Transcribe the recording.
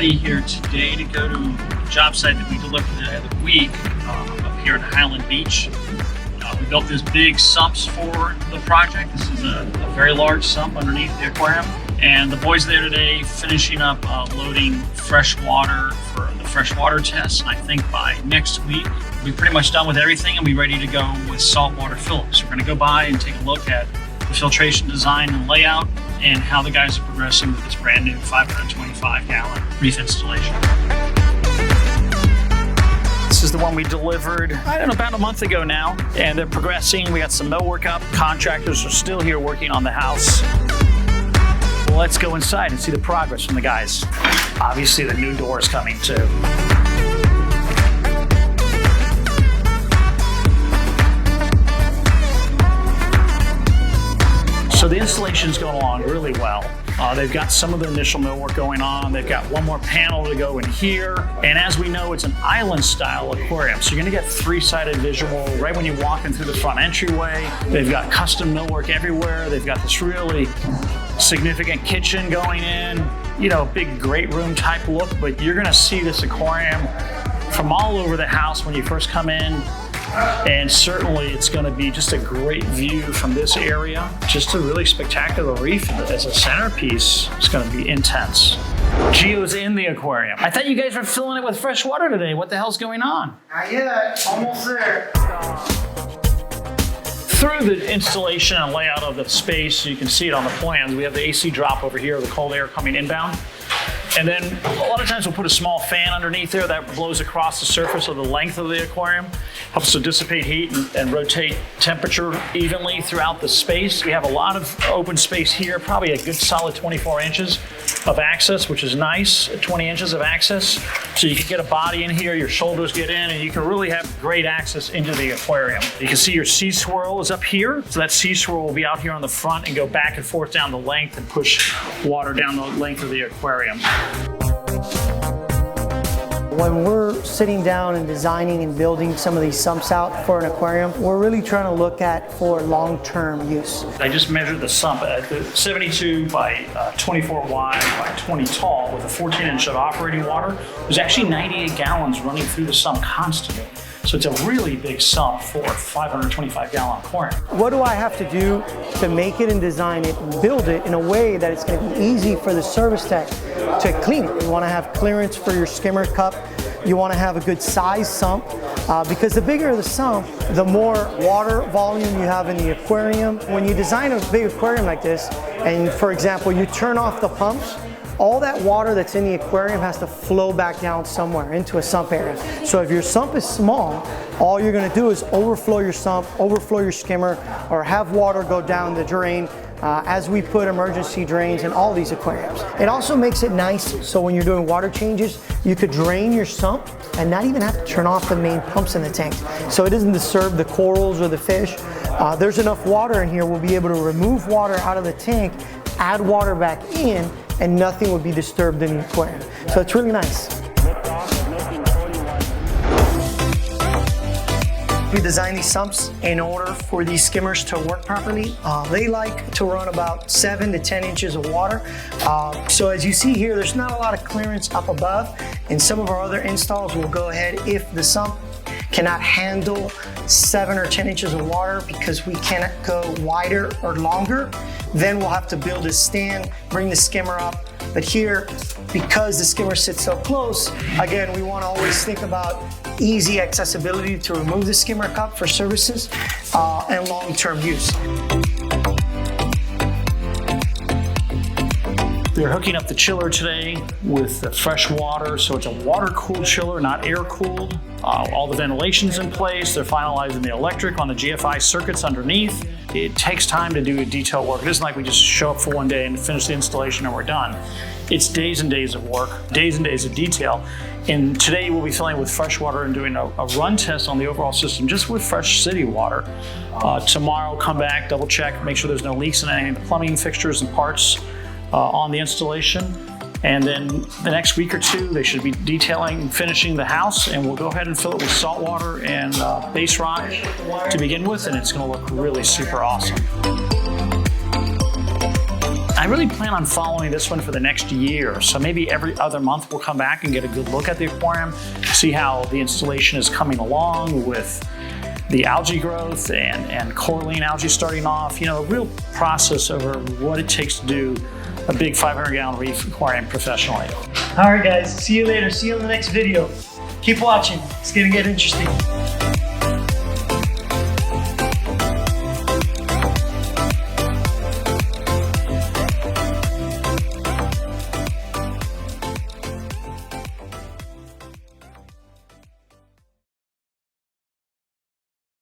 ready here today to go to a job site that we delivered the other week up here in Highland Beach. We built this big sumps for the project. This is a very large sump underneath the aquarium. And the boys there today finishing up loading fresh water for the freshwater test. And I think by next week, we'll be pretty much done with everything and be ready to go with saltwater filling. So we're gonna go by and take a look at the filtration design and layout and how the guys are progressing with this brand new 525-gallon reef installation. This is the one we delivered, I don't know, about a month ago now, and they're progressing. We got some millwork up. Contractors are still here working on the house. Well, let's go inside and see the progress from the guys. Obviously, the new door is coming too. So the installation is going along really well. They've got some of the initial millwork going on. They've got one more panel to go in here. And as we know, it's an island style aquarium. So you're gonna get three-sided visual right when you walk in through the front entryway. They've got custom millwork everywhere. They've got this really significant kitchen going in, you know, big great room type look, but you're gonna see this aquarium from all over the house when you first come in. And certainly it's going to be just a great view from this area. Just a really spectacular reef as a centerpiece. It's going to be intense. Gio's in the aquarium. I thought you guys were filling it with fresh water today. What the hell's going on? Not yet, almost there. Through the installation and layout of the space, so you can see it on the plans, we have the AC drop over here, the cold air coming inbound. And then a lot of times we'll put a small fan underneath there that blows across the surface of the length of the aquarium, helps to dissipate heat and rotate temperature evenly throughout the space. We have a lot of open space here, probably a good solid 24 inches of access, which is nice, 20 inches of access. So you can get a body in here, your shoulders get in, and you can really have great access into the aquarium. You can see your sea swirl is up here. So that sea swirl will be out here on the front and go back and forth down the length and push water down the length of the aquarium. When we're sitting down and designing and building some of these sumps out for an aquarium, we're really trying to look at for long-term use. I just measured the sump at 72 by 24 wide by 20 tall with a 14-inch of operating water. There's actually 98 gallons running through the sump constantly. So it's a really big sump for a 525-gallon aquarium. What do I have to do to make it and design it and build it in a way that it's going to be easy for the service tech to clean it? You want to have clearance for your skimmer cup. You want to have a good size sump because the bigger the sump, the more water volume you have in the aquarium. When you design a big aquarium like this, and for example, you turn off the pumps, all that water that's in the aquarium has to flow back down somewhere into a sump area. So if your sump is small, all you're going to do is overflow your sump, overflow your skimmer, or have water go down the drain as we put emergency drains in all these aquariums. It also makes it nice so when you're doing water changes, you could drain your sump and not even have to turn off the main pumps in the tank. So it doesn't disturb the corals or the fish. There's enough water in here, we'll be able to remove water out of the tank, add water back in, and nothing would be disturbed in the aquarium. So it's really nice. We designed these sumps in order for these skimmers to work properly. They like to run about 7 to 10 inches of water. So as you see here, there's not a lot of clearance up above. In some of our other installs, we'll go ahead if the sump cannot handle 7 or 10 inches of water because we cannot go wider or longer, then we'll have to build a stand, bring the skimmer up. But here, because the skimmer sits so close, again, we want to always think about easy accessibility to remove the skimmer cup for services and long-term use. They're hooking up the chiller today with the fresh water, so it's a water-cooled chiller, not air-cooled. All the ventilation's in place. They're finalizing the electric on the GFI circuits underneath. It takes time to do detail work. It isn't like we just show up for one day and finish the installation and we're done. It's days and days of work, days and days of detail. And today we'll be filling with fresh water and doing a run test on the overall system just with fresh city water. Tomorrow, come back, double check, make sure there's no leaks in any of the plumbing fixtures and parts on the installation. And then the next week or two, they should be detailing and finishing the house, and we'll go ahead and fill it with salt water and base rock to begin with, and it's gonna look really super awesome. I really plan on following this one for the next year. So maybe every other month we'll come back and get a good look at the aquarium, see how the installation is coming along with the algae growth and coralline algae starting off. You know, a real process over what it takes to do a big 500-gallon reef aquarium professionally. All right, guys, see you later. See you in the next video. Keep watching. It's gonna get interesting.